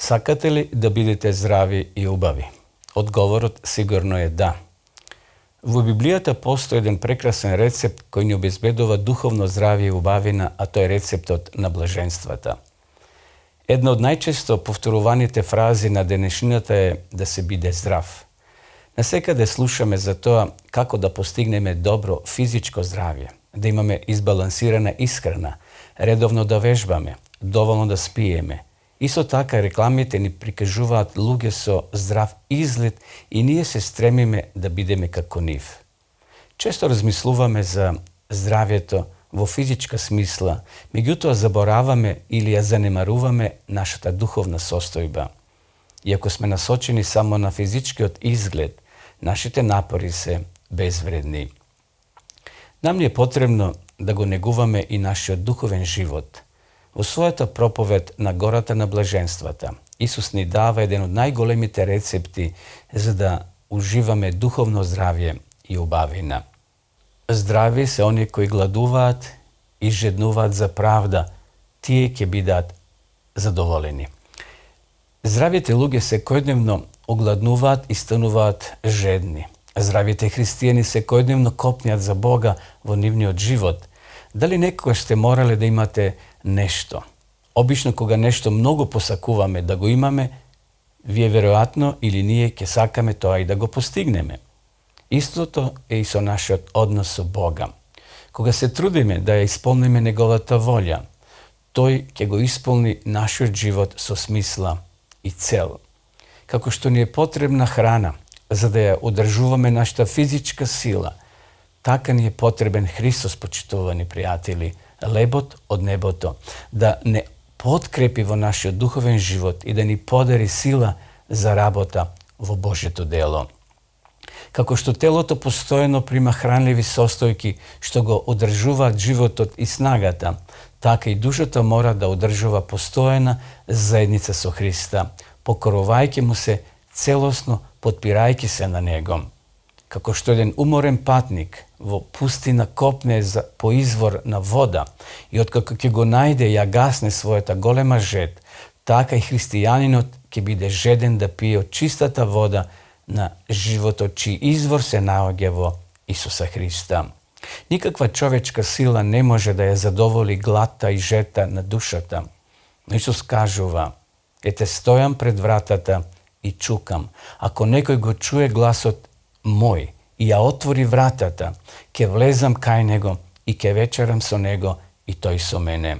Сакате ли да бидете здрави и убави? Одговорот сигурно е да. Во Библијата постои еден прекрасен рецепт кој ни обезбедува духовно здравје и убавина, а тој е рецептот на блаженствата. Една од најчесто повторуваните фрази на денешнината е да се биде здрав. Насекаде слушаме за тоа како да постигнеме добро физичко здравје, да имаме избалансирана исхрана, редовно да вежбаме, доволно да спиеме. Исто така рекламите ни прикажуваат луѓе со здрав изглед и ние се стремиме да бидеме како нив. Често размислуваме за здравјето во физичка смисла, меѓутоа забораваме или ја занемаруваме нашата духовна состојба. Иако сме насочени само на физичкиот изглед, нашите напори се безвредни. Нам ни е потребно да го негуваме и нашиот духовен живот. Во својата проповед на гората на блаженствата, Исус ни дава еден од најголемите рецепти за да уживаме духовно здравје и убавина. Здрави се они кои гладуваат и жеднуваат за правда, тие ќе бидат задоволени. Здравите луѓе секојдневно огладнуваат и стануваат жедни. Здравите христијани секојдневно копнеат за Бога во нивниот живот. Дали некогаш сте морале да имате нешто? Обично кога нешто многу посакуваме да го имаме, вие веројатно или ние ќе сакаме тоа и да го постигнеме. Истото е и со нашиот однос со Бога. Кога се трудиме да ја исполниме неговата волја, тој ќе го исполни нашиот живот со смисла и цел. Како што ни е потребна храна за да ја одржуваме нашата физичка сила, така ни е потребен Христос, почитувани пријатели, лебот од небото, да не подкрепи во нашиот духовен живот и да ни подари сила за работа во Божјето дело. Како што телото постојано прима хранливи состојки што го одржуваат животот и снагата, така и душата мора да одржува постојана заедница со Христа, покорувајќи му се целосно, подпирајќи се на него. Како што еден уморен патник во пустина копне по извор на вода и откако ќе го најде ја гасне својата голема жед, така и христијанинот ќе биде жеден да пие од чистата вода на животот, чиј извор се наоѓа во Исуса Христа. Никаква човечка сила не може да ја задоволи гладта и жедта на душата. Но Исус кажува: ете, стојам пред вратата и чукам. Ако некој го чуе гласот мој и ја отвори вратата, ќе влезам кај него и ќе вечерам со него и тој со мене.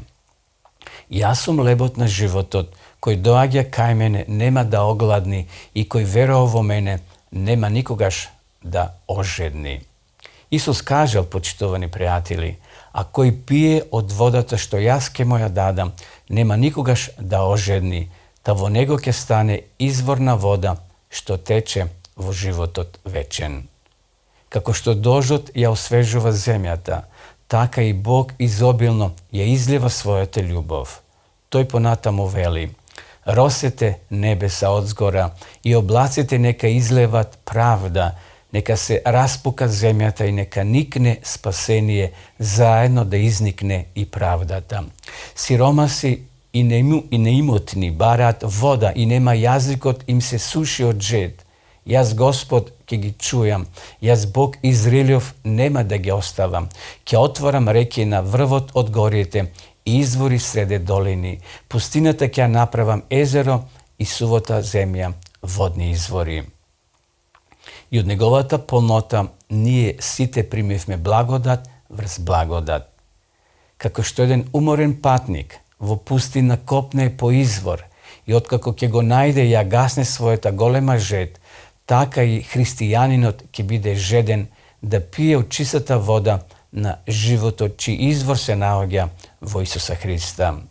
Јас сум лебот на животот, кој доаѓа кај мене нема да огладни и кој верува во мене нема никогаш да ожедни. Исус кажал, почитувани пријатели, а кој пие од водата што јас ке му ја дадам, нема никогаш да ожедни, та во него ќе стане изворна вода што тече во животот вечен. Како што дождот ја освежува земјата, така и Бог изобилно ја излива својата љубов. Тој понатаму вели: росете небеса одзгора и облаците нека излеват правда, нека се распука земјата и нека никне спасение, заедно да изникне и правдата. Сиромаси и неимотни бараат вода и нема јазикот им се суши од жед. Јас Господ ќе ги чујам, јас Бог Израилов нема да ги оставам. Ќе отворам реки на врвот од горите и извори среде долини. Пустината ќе направам езеро и сувата земја водни извори. И од неговата полнота ние сите примивме благодат врз благодат. Како што еден уморен патник во пустина копне по извор и откако ќе го најде ја гасне својата голема жед, така и христијанинот ќе биде жеден да пие од чистата вода на животот, чиј извор се наоѓа во Исуса Христа.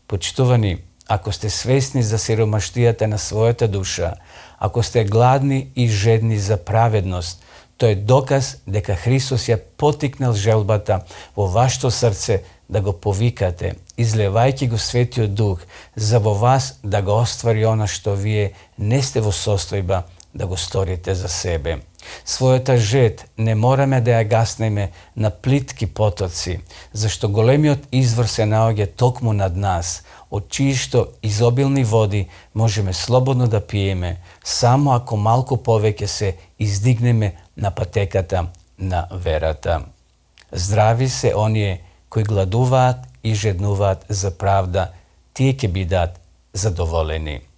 Почитувани, ако сте свесни за сиромаштијата на својата душа, ако сте гладни и жедни за праведност, тој е доказ дека Христос ја потикнал желбата во вашето срце да го повикате, излевајќи го Светиот Дух, за во вас да го оствари она што вие не сте во состојба да го сторите за себе. Својата жет не мораме да ја гаснеме на плитки потоци, зашто големиот извор се наоѓа токму над нас, од чии што изобилни води можеме слободно да пиеме, само ако малку повеќе се издигнеме на патеката на верата. Здрави се оние кои гладуваат и жеднуваат за правда, тие ќе бидат задоволени.